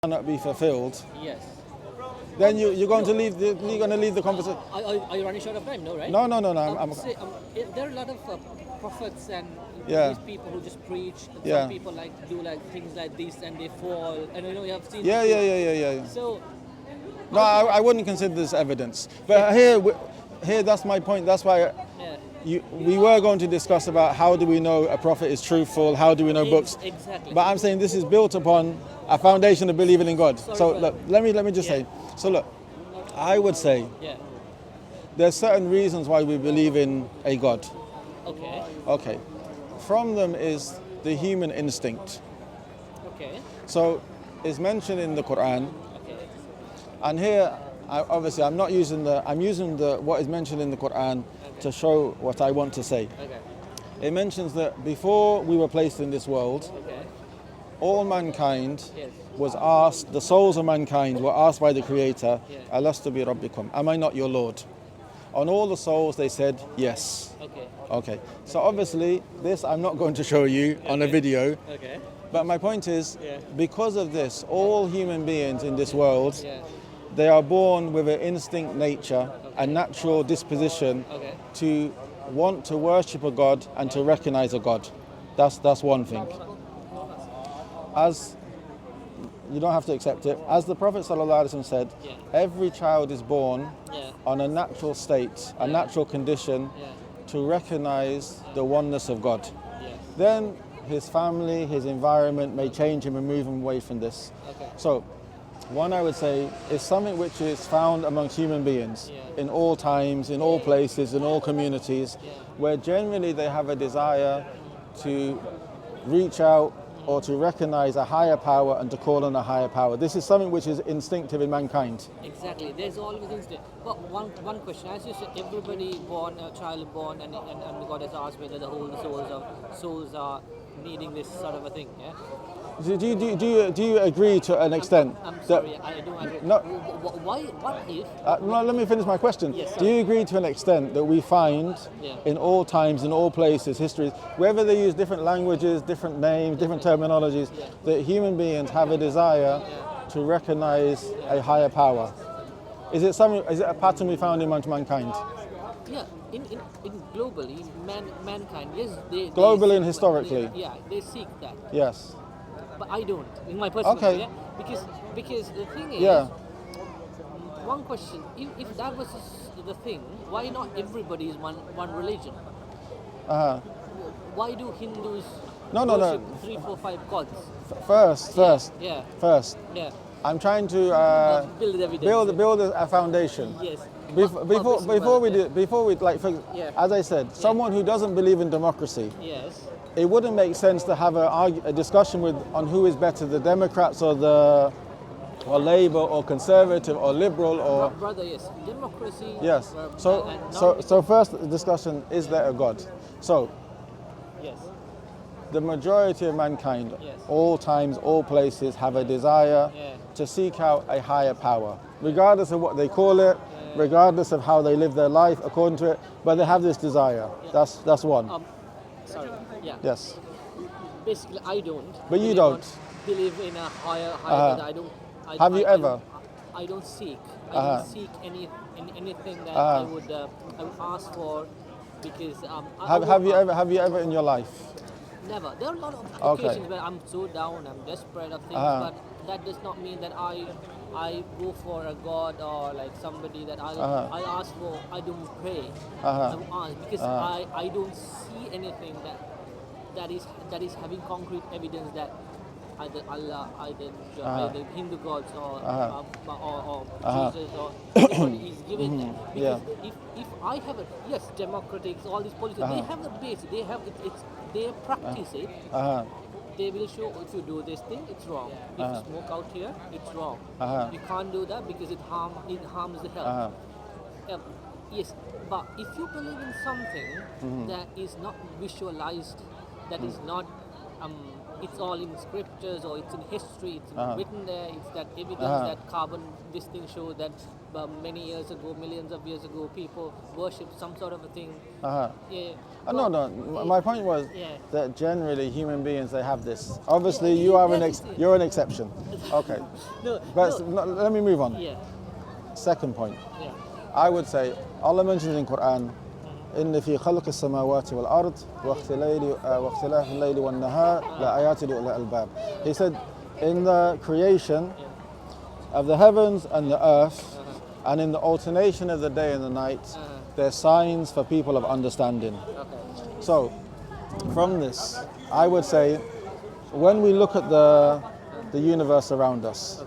cannot be fulfilled, Yes. then you're going to leave the conversation. Are you running short of time? No, right? No. There are a lot of prophets and Yeah. these people who just preach. And Yeah. Some people do things like this and they fall. And you have seen. Yeah. Yeah. So No, I wouldn't consider this evidence. But here, that's my point. That's why yeah, we were going to discuss about how do we know a prophet is truthful, how do we know books. exactly. But I'm saying this is built upon a foundation of believing in God. Sorry So for- look, let me just say. So look, I would say yeah. there's certain reasons why we believe in a God. Okay. Okay. From them is the human instinct. Okay. So it's mentioned in the Quran, Okay. and here, I'm using the what is mentioned in the Quran to show what I want to say. Okay. It mentions that before we were placed in this world, Okay. all mankind Yes. was asked, the souls of mankind were asked by the Creator, Yeah. Alastu bi Rabbikum, am I not your Lord? On all the souls they said, yes. Okay. Okay, so obviously this I'm not going to show you on a Okay. video, Okay. but my point is, Yeah. because of this, all human beings in this world, Yeah. they are born with an instinct nature, a natural disposition Okay. to want to worship a God and to recognize a God. That's one thing. As you don't have to accept it, as the Prophet ﷺ said, Yeah. every child is born Yeah. on a natural state, a natural condition Yeah. to recognize the oneness of God. Yeah. Then his family, his environment may change him and move him away from this. Okay. So, one I would say is something which is found among human beings Yeah. in all times, in all places, in all communities, Yeah. where generally they have a desire to reach out or to recognize a higher power and to call on a higher power. This is something which is instinctive in mankind. Exactly. There's always instinct. But one question, as you said, everybody born, a child born, and God has asked whether the whole souls are needing this sort of a thing. Yeah. Do you agree to an extent? I'm that- sorry, I don't agree. No. Why? What if? No, let me finish my question. Yes, Do you agree to an extent that we find Yeah. in all times, in all places, histories, whether they use different languages, different names, different terminologies, Yeah. that human beings have a desire to recognize a higher power? Is it a pattern we found amongst mankind? Yeah. In globally, mankind, yes, Globally and seek- historically. they seek that. Yes. But I don't. In my personal Okay. yeah, because the thing is, Yeah. one question: if that was the thing, why not everybody is one religion? Uh-huh. Why do Hindus No. worship 3, 4, 5 gods? First. Yeah. First. I'm trying to Build evidence. build a foundation. Yes. Before we Yeah. as I said, someone who doesn't believe in democracy, Yes. it wouldn't make sense to have a discussion on who is better, the Democrats or Labour or Conservative or Liberal or Brother, yes. Democracy. yes. and So first discussion, is there a God? So yes. the majority of mankind, Yes. all times, all places, have a desire Yeah. to seek out a higher power, regardless of what they call it, regardless of how they live their life according to it, but they have this desire. That's one. Sorry. Yeah. Yes. Basically, I don't. But you believe don't. believe in a higher Uh-huh. God. I don't. Have you ever? I don't seek. I Uh-huh. don't seek anything that Uh-huh. I would ask for, because Have you ever in your life? never. There are a lot of Okay. occasions where I'm so down, I'm desperate of things, Uh-huh. but that does not mean that I go for a God or like somebody that Uh-huh. I ask for. I don't pray. Uh-huh. I will ask because I don't see anything that is having concrete evidence that either Allah, either Hindu gods or Jesus or anybody is giving that. Because if I have a democratic, all these politics, they have the base, they have they practice it. They will show if you do this thing, it's wrong. If you smoke out here, it's wrong. You can't do that because it harms the health. Yes, but if you believe in something that is not visualized, that is not it's all in scriptures or it's in history, it's written there, it's that evidence that carbon, this thing showed that many years ago, millions of years ago, people worshipped some sort of a thing. Yeah. No, my point was that generally human beings, they have this. Obviously, you're an exception. Okay. Let me move on. Yeah. Second point. Yeah. I would say, Allah mentions in Quran, إن في خلق السماوات والأرض واختلاف الليل والنهار لآيات لأولي الألباب. He said, in the creation of the heavens and the earth, and in the alternation of the day and the night, there are signs for people of understanding. Okay. So, from this, I would say, when we look at the universe around us,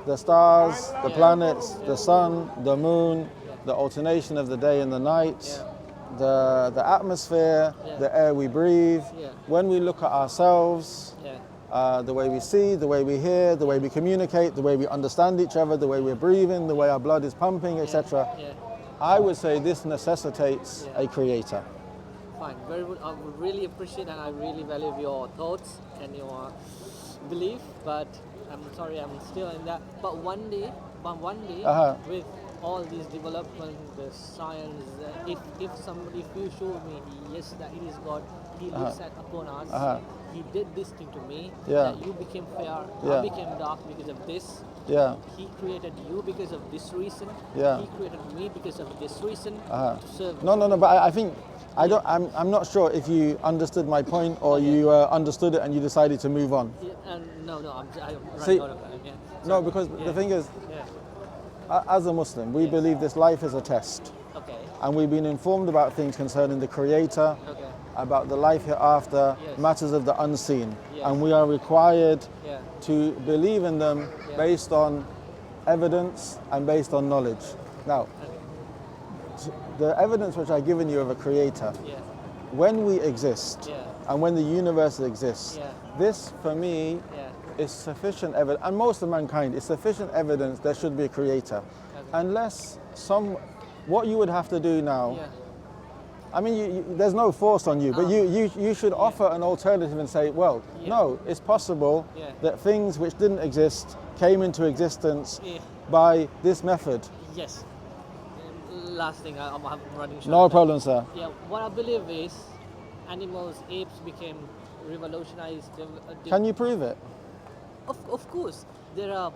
the stars, the planets, the sun, the moon, the alternation of the day and the night, the atmosphere, the air we breathe, when we look at ourselves, the way we see, the way we hear, the way we communicate, the way we understand each other, the way we're breathing, the way our blood is pumping, etc. I would say this necessitates a creator. Fine, very good. I would really appreciate and I really value your thoughts and your belief, but I'm sorry, I'm still in that. But one day, with all these development, the science, if you show me, yes, that it is God, He looks upon us, He did this thing to me, that you became fair, I became dark because of this. He created you because of this reason. He created me because of this reason. To serve. No, but I think I'm not sure if you understood my point or you understood it and you decided to move on. No, I'm See, running out of time. No, because the thing is, as a Muslim, we believe this life is a test. Okay. And we've been informed about things concerning the Creator, about the life hereafter, matters of the unseen. And we are required to believe in them based on evidence and based on knowledge. Now, the evidence which I've given you of a Creator, when we exist and when the universe exists, this for me is sufficient evidence, and most of mankind is sufficient evidence there should be a Creator. Unless what you would have to do now, I mean, there's no force on you, but you should offer an alternative and say, well, no, it's possible that things which didn't exist came into existence by this method. Yes. Last thing, I'm running short. No problem, sir. Yeah, what I believe is animals, apes became revolutionized. Can you prove it? Of course, there are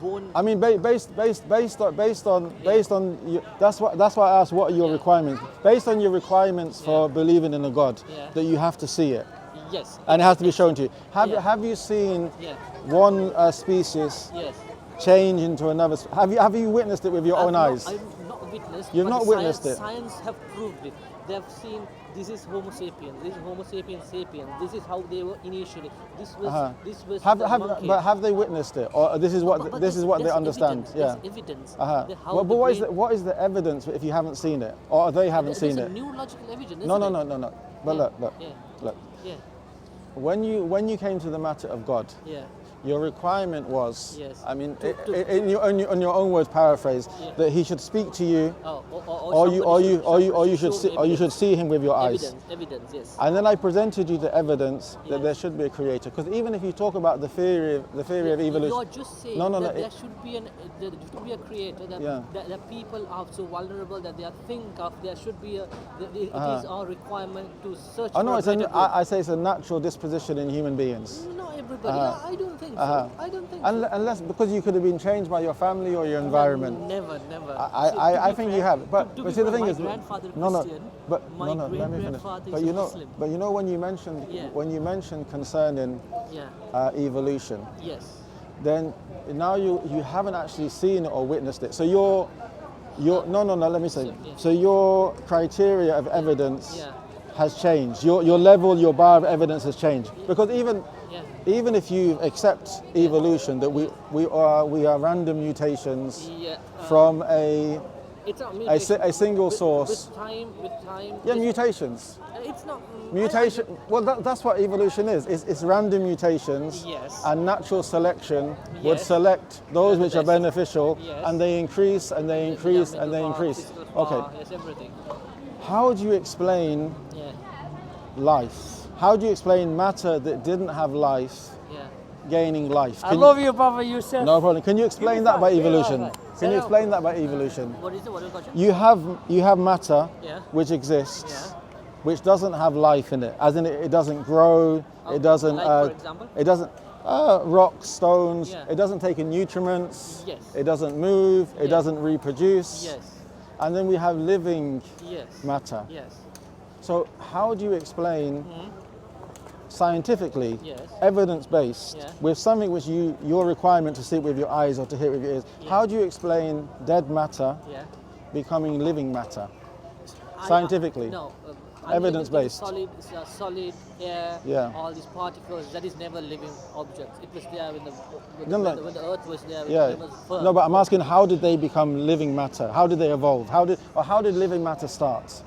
bone. I mean, based on that's why I asked what are your requirements. Based on your requirements for believing in a God, that you have to see it. Yes. And it has to be shown to you. Have you seen one species change into another? Have you witnessed it with your own eyes? I've not witnessed. You've not witnessed it. Science have proved it. They have seen this is Homo sapiens. This is Homo sapiens sapiens. This is how they were initially. This was the monkey. But have they witnessed it, or this is what they understand? There's evidence. But what is the evidence if you haven't seen it, or they haven't seen it? There's a new logical evidence. No. But look. Yeah. When you came to the matter of God, your requirement was, I mean, in your own words, paraphrase, that He should speak to you, or you should see Him with your eyes. Evidence, yes. And then I presented you the evidence that there should be a Creator. Because even if you talk about the theory of evolution, you're just saying that there should be a Creator. That people are so vulnerable that they think of. There should be it is our requirement to search. I say it's a natural disposition in human beings. Not everybody. I don't think so. I don't think so. Unless because you could have been changed by your family or your environment. Never. I think you have. But see, the thing is, my grandfather Christian, let me finish. Muslim. But you know when you mentioned concerning evolution, then now you haven't actually seen it or witnessed it. So let me say. So your criteria of evidence has changed. Your level, your bar of evidence has changed. Because even if you accept evolution, that we are random mutations from a single source. With time. Yeah, mutations. It's not mutation. Well, that's what evolution is. It's random mutations, and natural selection would select those which are beneficial, and they increase and they increase and they increase. Okay. Yes, everything. How do you explain life? how do you explain matter that didn't have life Yeah. gaining life? I love you, Papa. Yourself. No problem. Can you explain that by evolution? Can you Say explain that by evolution? What is it? What is the question? You have matter Yeah. which exists, Yeah. which doesn't have life in it. As in, it doesn't grow. Okay, It doesn't. like, for example? It doesn't. Rocks, stones. Yeah. It doesn't take in nutrients. Yes. It doesn't move. It Yes. doesn't reproduce. Yes. And then we have living Yes. matter. Yes. So how do you explain scientifically, Yes. evidence-based, Yeah. with something which your requirement to see it with your eyes or to hear it with your ears? Yeah. How do you explain dead matter Yeah. becoming living matter? I- Scientifically. No. Evidence-based. Solid air. Yeah. All these particles. That is never living objects. It was there No, no. when the Earth was there. Yeah. It was firm. No, but I'm asking, how did they become living matter? How did they evolve? How did living matter start?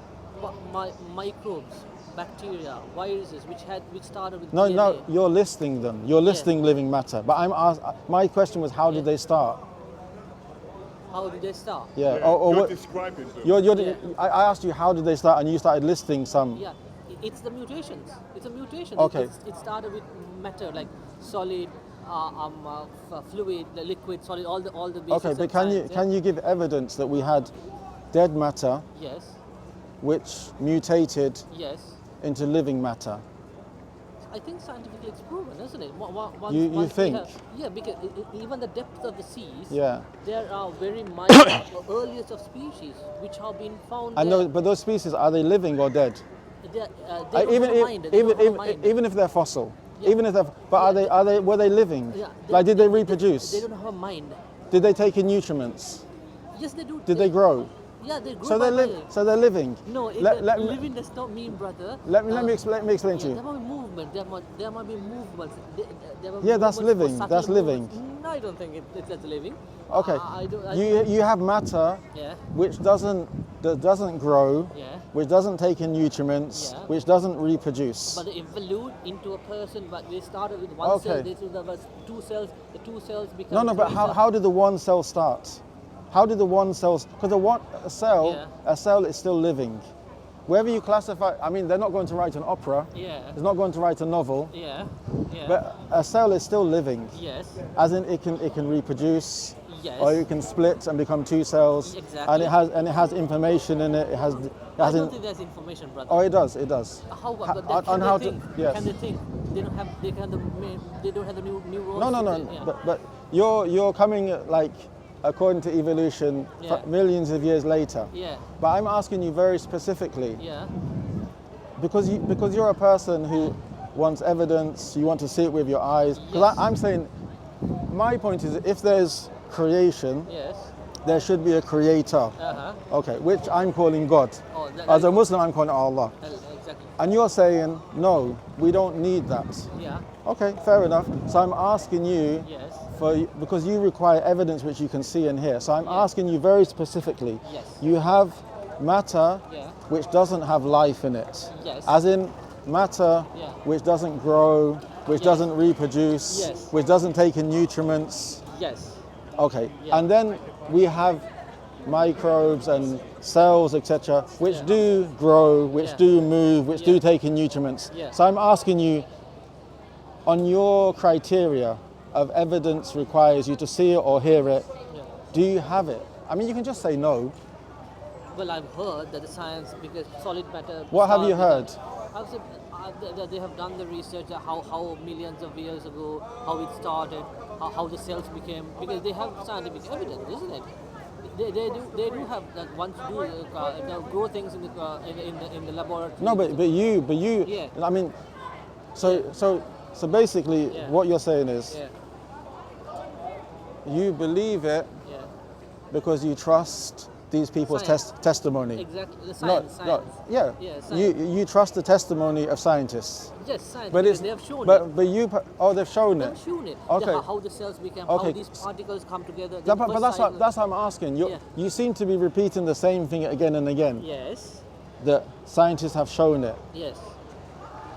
Microbes, bacteria, viruses, which started with No, DNA. no, you're listing them. You're listing living matter. But my question was, how did they start? How did they start? Yeah. Yeah, Or you're what? describing them. Yeah. I asked you, how did they start, and you started listing some. Yeah, it's the mutations. It's a mutation. Okay. It started with matter, like solid, fluid, the liquid, solid, all the basics. Okay, but of science, can you give evidence that we had dead matter Yes, which mutated yes. into living matter? I think scientifically it's proven, isn't it? You we think? Yeah, because even the depth of the seas, Yeah. there are very minor, earliest of species which have been found. And there. but those species, are they living or dead? They don't even have a if, mind. They don't have a mind. even if they're fossil, Yeah. even if they're, but Yeah. were they living? Yeah, Like, did they reproduce? They don't have a mind. Did they take in nutriments? Yes, they do. Did they grow? Yeah, they grow. So by they live. body. So they're living. No, living does not mean, brother. Let me explain to Yeah, you. there might be movement. There might be movements. There might be Yeah, that's movements for living. subtle That's living. movements. No, I don't think that's living. Okay. I don't. You have matter Yeah. which doesn't grow, Yeah. which doesn't take in nutriments, Yeah. which doesn't reproduce. But they evolve into a person. But they started with one Okay. cell. There was two cells. The two cells become. No, but three how, cells. how did the one cell start? How did the one cell? Because Yeah. a cell is still living. Wherever you classify, I mean, they're not going to write an opera. Yeah. It's not going to write a novel. Yeah. Yeah. But a cell is still living, yes. as in it can reproduce, Yes. or it can split and become two cells, Exactly. and it has information in it. It has. I don't think there's information, brother. Oh, it does. It does. How Ha- but on can how they to- think? yes. Can they think? They don't have. They don't have the neurons. No. Yeah. But you're coming like according to evolution Yeah. millions of years later. Yeah. But I'm asking you very specifically Yeah. because you're a person who wants evidence. You want to see it with your eyes. Because Yes. I'm saying, my point is, if there's creation, Yes. there should be a creator. Uh-huh. Okay, which I'm calling God. Oh, As a Muslim, I'm calling Allah. exactly. And you're saying, no, we don't need that. Yeah. Okay, fair enough. So I'm asking you, Yes. because you require evidence which you can see and hear. So I'm Yeah. asking you very specifically. Yes. You have matter Yeah. which doesn't have life in it. Yes. As in matter Yeah. which doesn't grow, which Yes. doesn't reproduce, Yes. which doesn't take in nutrients. Yes. Okay. Yeah. And then we have microbes and cells, etc., which Yeah. do grow, which Yeah. do move, which do Yeah. take in nutrients. Yeah. So I'm asking you, on your criteria of evidence requires you to see it or hear it, Yeah. do you have it? I mean, you can just say no. Well, I've heard that the science, because solid matter. What have you started- heard? I've said that they have done the research how millions of years ago, how it started, how the cells became, because they have scientific evidence, isn't it? They do have that once grow things in the laboratory. No, but you. Yeah. I mean, so basically, Yeah. what you're saying is Yeah. you believe it Yeah. because you trust these people's Science. testimony. Exactly. The No, science. no, yeah. Yeah, you science. you trust the testimony of scientists. Yes, science. But because it's they have shown but it. but you they've shown They it. have shown it. Okay. How the cells became, Okay. how these particles come together. But that's what I'm asking. Yeah. You seem to be repeating the same thing again and again. Yes. That scientists have shown it. Yes.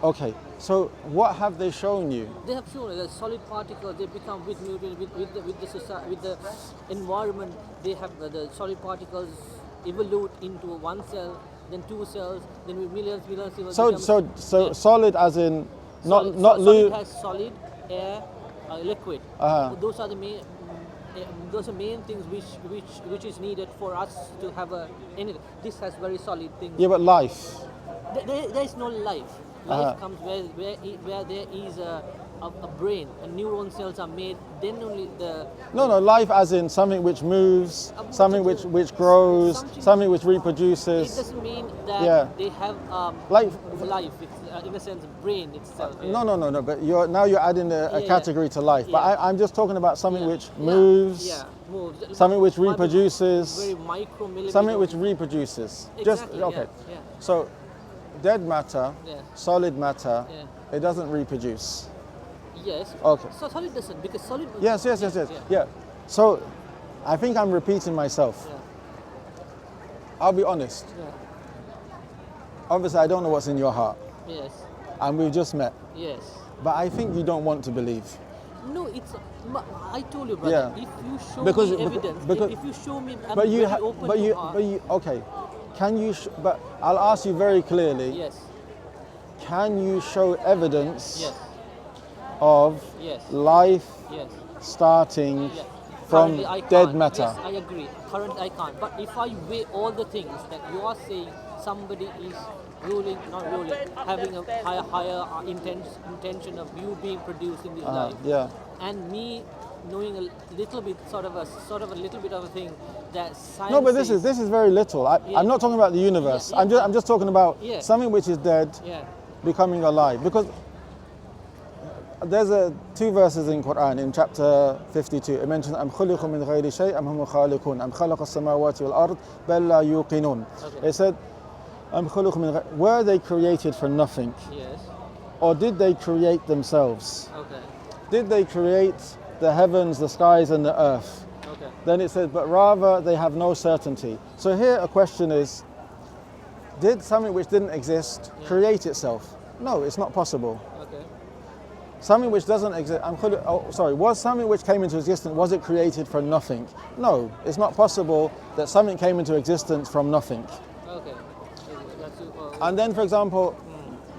Okay. So what have they shown you? They have shown that solid particles they become with the environment. They have the solid particles evolve into one cell. then 2 cells, then with millions, it So becomes- solid as in solid, not solid has solid, air, liquid. Uh-huh. Those are the main. Those are main things which is needed for us to have anything. This has very solid things. Yeah, but life. There is no life. Life comes where there is a brain, and neuron cells are made. Then only the No, life as in something which moves, something which grows, something which it reproduces. doesn't mean that Yeah. they have Like- life. It's in a sense brain itself. No, but you're adding a Yeah, category to life. But yeah. I'm just talking about something Yeah. which moves, Yeah, moves. something which Might be reproduces, very micro millimeter. something which reproduces. Exactly, Okay. yeah. So dead matter, Yeah. solid matter, Yeah. it doesn't reproduce. Yes. Okay. So solid doesn't, because solid. Yes. Yeah. So I think I'm repeating myself. Yeah. I'll be honest. Yeah. Obviously, I don't know what's in your heart, Yes. and we've just met. Yes. But I think you don't want to believe. No, I told you, brother. Yeah. If you show Because- me evidence, because- if you show me, I'm But you, very open but to you, art. but you. Okay. Can you? But I'll ask you very clearly. Yes. Can you show evidence Yes. of Yes. life Yes. starting Yeah. from Currently, I dead can't. matter? Yes, I agree. Currently, I can't. But if I weigh all the things that you are saying, somebody is not ruling, having a higher intention of you being produced in this life, Yeah. and me knowing a little bit, sort of a little bit of a thing that science. No, but this says- is very little. Yeah. I'm not talking about the universe. Yeah, yeah. I'm just talking about Yeah. something which is dead Yeah. becoming alive. Because there's 2 verses in Quran in chapter 52. It mentions أَمْ خُلِقُوا مِنْ غَيْرِ شَيْءٍ أَمْ هُمُ الْخَالِقُونَ أَمْ خَلَقَ السَّمَاوَاتِ وَالْأَرْضِ بَلْ لَا يُوقِنُونَ. Okay. It said, أَمْ خُلِقُوا مِنْ غَيْرِ. Were they created from nothing, Yes. or did they create themselves? Okay. Did they create the heavens, the skies, and the earth? Okay. Then it says, but rather they have no certainty. So here a question is, did something which didn't exist create itself? No, it's not possible. Okay. Something which doesn't exist, was something which came into existence, was it created from nothing? No, it's not possible that something came into existence from nothing. Okay. That's And then, for example,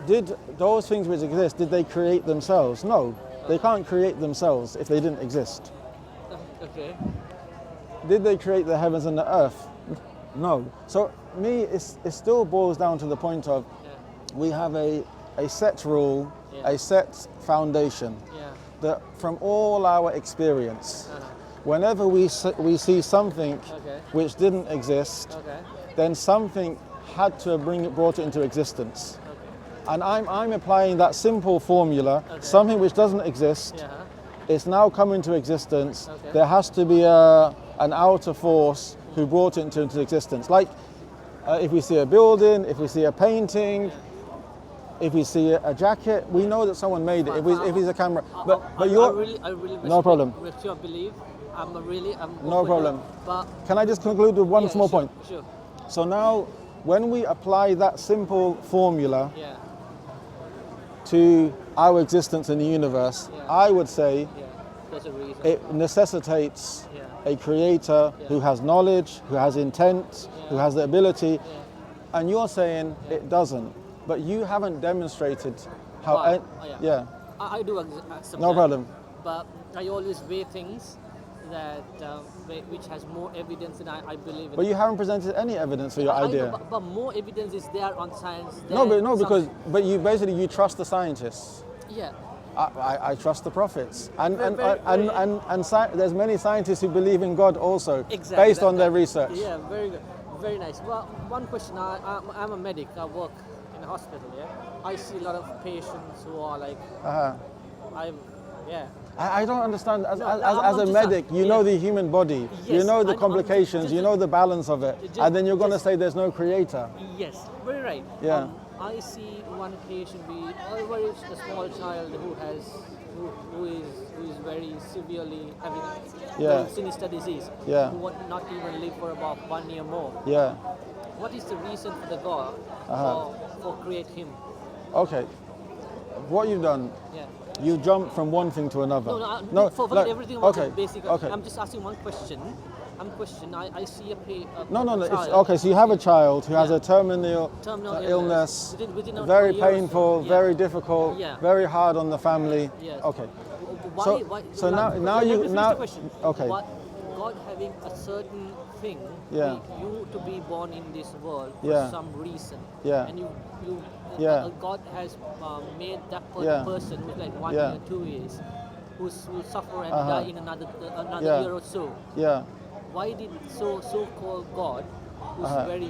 did those things which exist, did they create themselves? No, they can't create themselves if they didn't exist. okay. Did they create the heavens and the earth? No. So it still boils down to the point of we have a set rule, a set foundation Yeah. that from all our experience, whenever we see something Okay. which didn't exist, Okay. then something had to have brought it into existence. And I'm applying that simple formula, something which doesn't exist, Yeah. it's now come into existence. Okay. There has to be an outer force who brought it into existence. Like if we see a building, if we see a painting, if we see a jacket, we know that someone made it. If it's a camera, but I you're really no problem. With your belief, I'm No open problem. to- but Can I just conclude with one yeah, small sure, point? Sure. So now, when we apply that simple formula Yeah. to our existence in the universe, Yeah. I would say Yeah. There's a reason. it necessitates Yeah. a creator who has knowledge, who has intent, who has the ability, and you're saying it doesn't. But you haven't demonstrated how. Why? Yeah. I do accept No that, problem. But I always weigh things that which has more evidence than I believe in. But you haven't presented any evidence for your I know, idea. but more evidence is there on science. No, than some- but you basically you trust the scientists. yeah. I trust the prophets, and Very- there's many scientists who believe in God also, Exactly. based on their research. Yeah, very good, very nice. Well, one question. I'm a medic. I work in a hospital. Yeah, I see a lot of patients who are like, yeah. I don't understand. As I'm a just medic, you know the human body, you Yes, know the I'm complications, just- you know the balance of it, and then you're going to say there's no creator. Yes, very right. Yeah. I see one patient be a very small child who is very severely having Yeah. sinister disease. Yeah. Who would not even live for about 1 year more. Yeah. What is the reason for the God for create him? Okay. What you've done, Yeah. You jump from one thing to another. No, forget everything about okay, the basic. okay. I'm just asking one question. I see a No, child. it's, okay, so you have a child who has Yeah. a terminal illness. Within very a year or so. painful, Yeah. very difficult, Yeah. very hard on the family. Yes. Okay. Why, So now let you me finish now the question. okay. What, God having a certain thing, Yeah. you to be born in this world for Yeah. some reason, Yeah. and you Yeah. God has made that Yeah. person who's like 1 Yeah. year, 2 years, who will suffer and Uh-huh. die in another Yeah. year or so. Yeah. Why did so-called God, who's very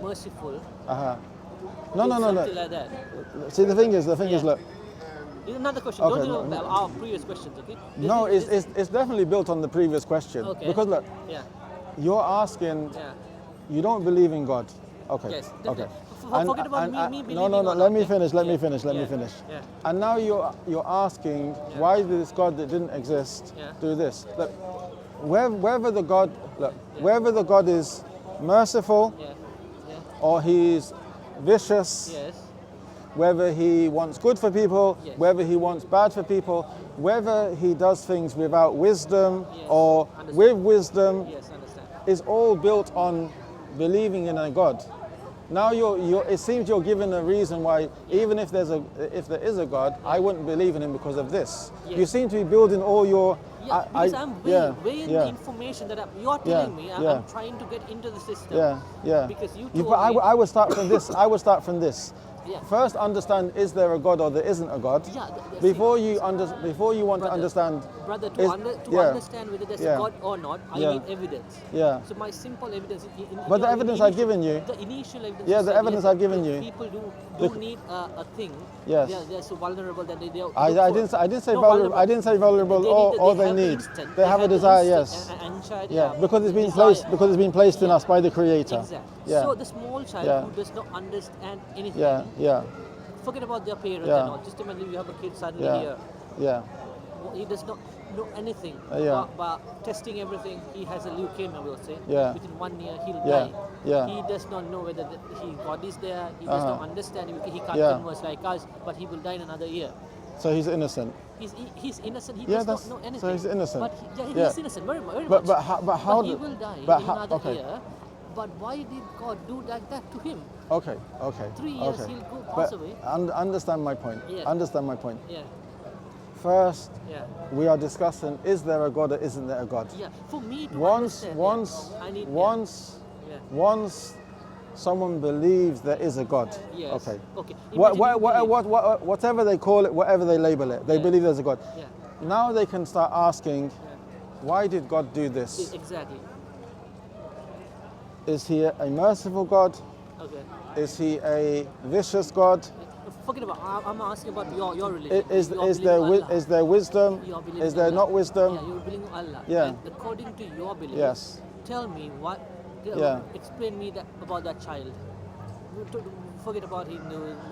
merciful, No, did no, no, something no. like that? See, the thing is, look. Another question. Okay, Don't do our previous questions, okay? No, it's definitely built on the previous question. Okay. Because look, Yeah. you're asking, Yeah. you don't believe in God. Okay. Yes. Okay. Forget about me no, believing no, no. or Let not, me okay? finish. Let me Yeah. finish. Let me Yeah. finish. Yeah. And now you're asking, why did this God that didn't exist Yeah. do this? Look, whether the God is merciful Yeah. Yeah. or he's vicious, Yes. whether he wants good for people, Yes. whether he wants bad for people, whether he does things without wisdom Yes. or Understand. with wisdom, Yes. Understand. is all built on believing in a God. Now it seems you're given a reason why, even if there is a God, I wouldn't believe in him because of this. Yes. You seem to be building all your. Yeah, because I'm weighing the yeah. information that you're telling me. Yeah. I'm trying to get into the system. Yeah. Because you But told me. I would start from this. I would start from this. Yeah. First, understand: is there a God or there isn't a God? Yeah, Before you want to understand. Brother, is- understand whether there's Yeah. God or not, I Yeah. need evidence. Yeah. So my simple evidence. But the evidence I've given you. The initial evidence. Yeah, you the said, evidence yes, I've given you. People do The- need a thing. Yes. They're so vulnerable that they. I didn't say vulnerable. I didn't say vulnerable. All they need. They have a desire. Yes. Yeah, because it's been placed in us by the Creator. Exactly. Yeah. So the small child Yeah. who does not understand anything. Yeah. Forget about their parents Yeah. and all. Just imagine you have a kid suddenly Yeah. here. Yeah. He does not know anything. Yeah. But testing everything, he has a leukemia, we'll say. Yeah. Within 1 year, he'll Yeah. die. Yeah. He does not know whether God is there. He does not understand. He can't Yeah. converse like us, but he will die in another year. So he's innocent. He's innocent. He Yeah, does not know anything. so he's innocent. But he Yeah. is innocent, very much. But how he did- will die but in how- another okay. year. But why did God do like that to him? Okay. 3 years okay. he'll pass away. Understand my point. Yeah. Understand my point. Yeah, First, yeah. we are discussing: is there a God or isn't there a God? Yeah, for me to Once, understand, once, I need, once, yeah. once, someone believes there is a God. Yes. Okay. Okay. What, Imagine you believe. whatever they call it, whatever they label it, they Yeah. believe there's a God. Yeah. Now they can start asking, Yeah. why did God do this? Exactly. Is he a merciful God? Okay. Is he a vicious God? Forget about. I'm asking about your religion. Is You are is believing there Allah. is there wisdom? You are believing Is there Allah. not wisdom? Yeah, you're believing Allah. Yeah. And according to your belief, Yes. tell me what. Yeah. Explain me about that child. Forget about him.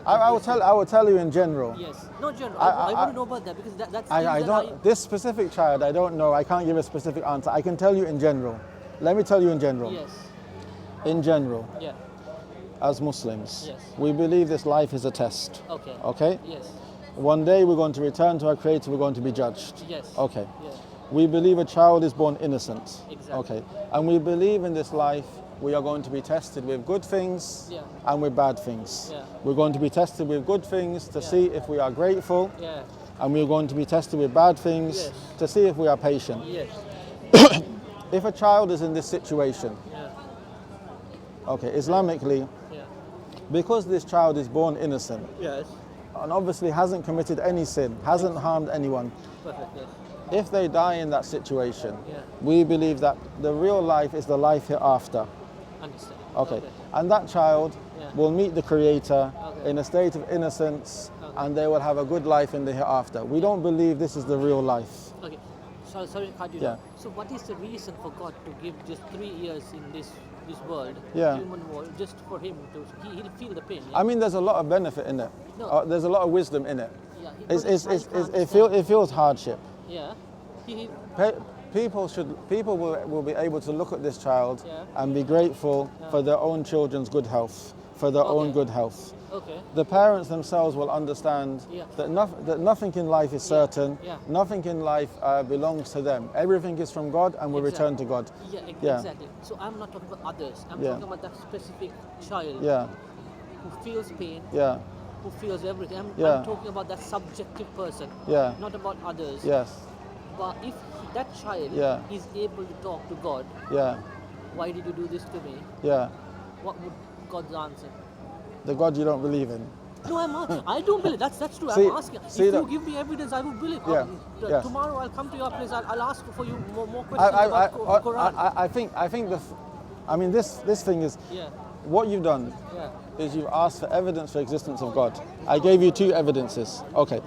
I will tell you in general. Yes. No, John. I- I want to know about that because that's. I things that don't. This specific child, I don't know. I can't give a specific answer. I can tell you in general. Let me tell you in general. Yes. In general, Yeah. as Muslims, Yes. we believe this life is a test. Okay. Okay? Yes. One day we're going to return to our Creator, we're going to be judged. Yes. Okay. Yeah. We believe a child is born innocent. Exactly. Okay. And we believe in this life we are going to be tested with good things Yeah. and with bad things. Yeah. We're going to be tested with good things to Yeah. see if we are grateful, Yeah. and we're going to be tested with bad things Yes. to see if we are patient. Yes. If a child is in this situation, Yeah. okay, Islamically, Yeah. because this child is born innocent Yes. and obviously hasn't committed any sin, hasn't harmed anyone, Perfect. Yes. if they die in that situation, Yeah. we believe that the real life is the life hereafter. Understand. Okay. And that child Yeah. will meet the Creator Okay. in a state of innocence, Okay. and they will have a good life in the hereafter. We don't believe this is the real life. Okay. Sorry to cut you Yeah. down. So what is the reason for God to give just 3 years in this world, Yeah. human world, just for him to he'll feel the pain? Yeah? I mean, there's a lot of benefit in it. No. There's a lot of wisdom in it. Yeah, It feels hardship. Yeah. He People will be able to look at this child Yeah. and be grateful Yeah. for their own children's good health, for their own good health. Okay. The parents themselves will understand that, that nothing in life is certain, nothing in life belongs to them. Everything is from God and will return to God. Exactly. So I'm not talking about others. I'm talking about that specific child who feels pain, who feels everything. I'm talking about that subjective person, not about others. Yes. But if that child is able to talk to God, why did you do this to me? What would God's answer? The God you don't believe in. No, I don't believe. That's true. See, I'm asking. If you give me evidence, I will believe. Tomorrow I'll come to your place. I'll ask for you more questions about Quran. I think this thing is what you've done is you've asked for evidence for existence of God. I gave you 2 evidences. Okay.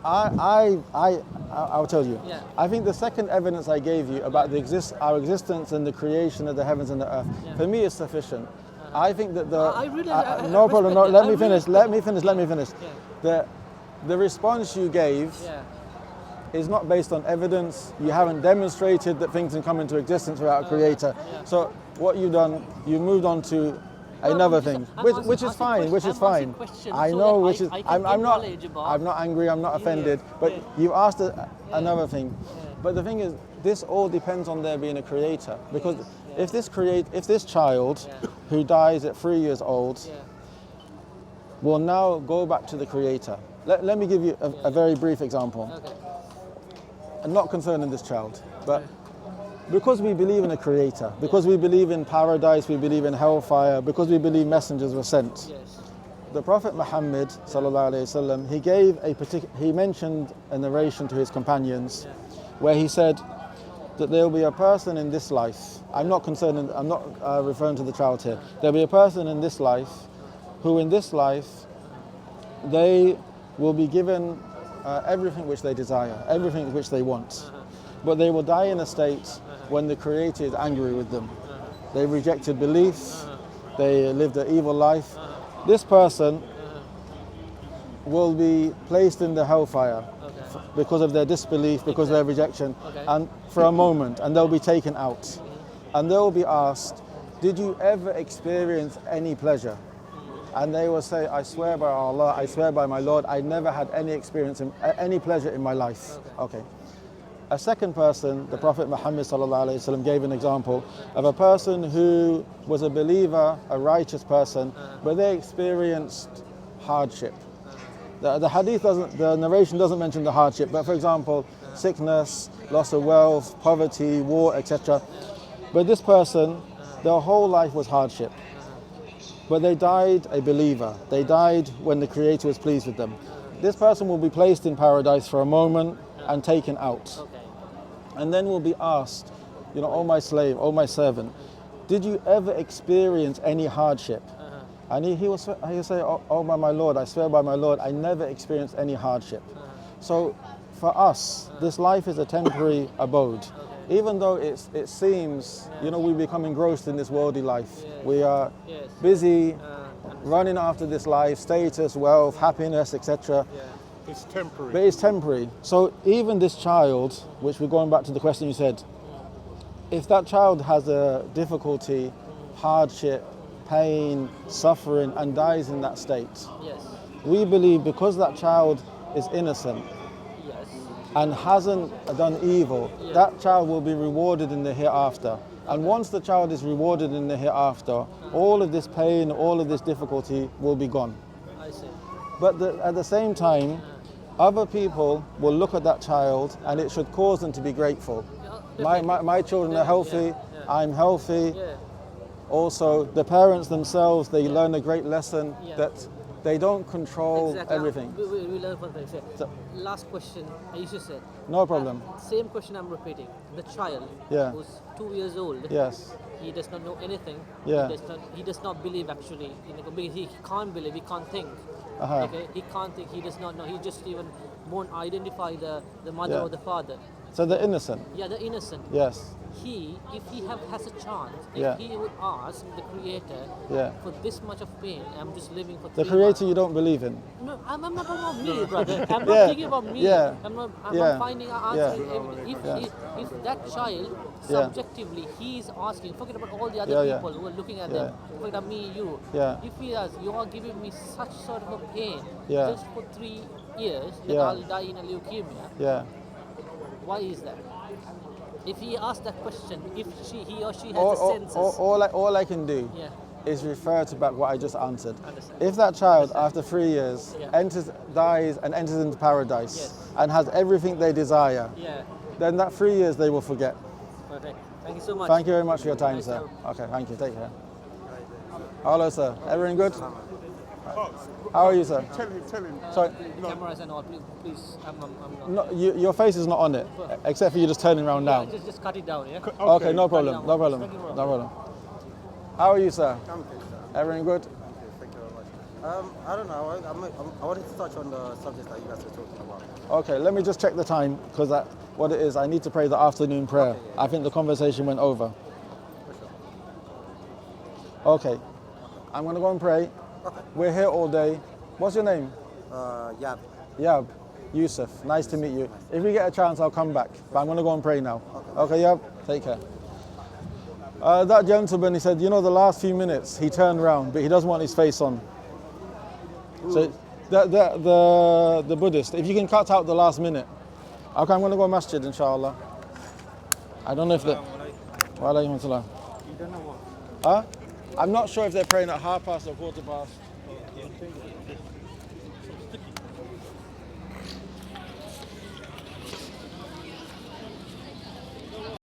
I'll tell you. I think the second evidence I gave you about our existence and the creation of the heavens and the earth, for me, is sufficient. I think that no problem. No, let me finish. Let me finish. The response you gave is not based on evidence. You haven't demonstrated that things can come into existence without a creator. So what you've done, you moved on to another thing, which is fine. I know, which is. I'm not angry. I'm not offended. But you asked another thing. But the thing is, this all depends on there being a creator, because if this child who dies at 3 years old will now go back to the creator. Let me give you a very brief example. And not concerning this child, but because we believe in a creator, because we believe in paradise, we believe in hellfire, because we believe messengers were sent. The Prophet Muhammad sallallahu alaihi wasallam, he mentioned a narration to his companions where he said that there will be a person in this life. I'm not referring to the child here. There'll be a person in this life who in this life they will be given everything which they desire, everything which they want. But they will die in a state when the Creator is angry with them. They rejected belief, they lived an evil life. This person will be placed in the hellfire because of their disbelief, because of their rejection, and for a moment, and they'll be taken out. And they'll be asked, did you ever experience any pleasure? And they will say, I swear by Allah, I swear by my Lord, I never had any experience, any pleasure in my life. Okay. A second person, the Prophet Muhammad sallallahu alaihi wasallam, gave an example of a person who was a believer, a righteous person, but they experienced hardship. The hadith the narration doesn't mention the hardship, but for example, sickness, loss of wealth, poverty, war, etc. But this person, their whole life was hardship. But they died a believer. They died when the Creator was pleased with them. This person will be placed in paradise for a moment and taken out. And then will be asked, oh my slave, oh my servant, did you ever experience any hardship? And he will say, oh by my Lord, I swear by my Lord, I never experienced any hardship. So for us, this life is a temporary abode. Even though it seems, we become engrossed in this worldly life. We are busy running after this life, status, wealth, happiness, etc. It's temporary. But it's temporary. So even this child, which we're going back to the question you said, if that child has a difficulty, hardship, pain, suffering, and dies in that state, we believe because that child is innocent and hasn't done evil, that child will be rewarded in the hereafter. And once the child is rewarded in the hereafter, all of this pain, all of this difficulty will be gone. I see. But at the same time, other people will look at that child and it should cause them to be grateful. My children are healthy, I'm healthy. Also, the parents themselves, they learn a great lesson that they don't control everything. We learn from them. So, last question, Aisha said. No problem. Same question I'm repeating. The child who's 2 years old. He does not know anything. He does not believe actually. He can't believe. He can't think. Okay. He can't think. He does not know. He just even won't identify the mother or the father. So they're innocent. Yeah, the innocent. Yes. If he has a chance, if Yeah. he would ask the Creator Yeah. for this much of pain, I'm just living for The 3 creator months. you don't believe in. No, I'm not talking about me, brother. I'm Yeah. not thinking about me. Yeah. I'm not Yeah. finding an Yeah. answer. If that child, Yeah. subjectively, he is asking, forget about all the other Yeah, yeah. people who are looking at Yeah. them, forget about me, you. Yeah. If he asks, you are giving me such sort of a pain Yeah. just for 3 years that Yeah. I'll die in a leukemia, Yeah. why is that? If he asks that question, if he or she has All, the senses, all I can do yeah, is refer to back what I just answered. Understand. If that child, after 3 years, Yeah. dies and enters into paradise Yes. and has everything they desire, yeah, then that 3 years they will forget. perfect. Thank you so much. Thank you very much for your time, Nice sir. help. Okay, thank you. Take care. Hello, sir. Everything good? How are you, sir? Tell him. Sorry. Cameras and all, please. I'm not. No, your face is not on it, except for you just turning around now. Yeah, just cut it down, yeah? Okay, no Cut it problem. down. No problem. Thank you, bro. No problem. How are you, sir? I'm okay, sir. Everything good? Okay, thank you very much. I don't know. I wanted to touch on the subject that you guys were talking about. Okay, let me just check the time because what it is, I need to pray the afternoon prayer. Okay, yeah. I think the conversation went over. For sure. Okay, I'm going to go and pray. Okay. We're here all day. What's your name? Yeah. Yab. Yusuf. Nice to meet you. If we get a chance, I'll come back. But I'm going to go and pray now. Okay, Yab? Take care. That gentleman, he said, you know, the last few minutes, he turned around, but he doesn't want his face on. So the Buddhist, if you can cut out the last minute. Okay, I'm going to go masjid, inshallah. I don't know if they... Wa alaykum assalam. You don't know what? Huh? I'm not sure if they're praying at 1/2 or 1/4.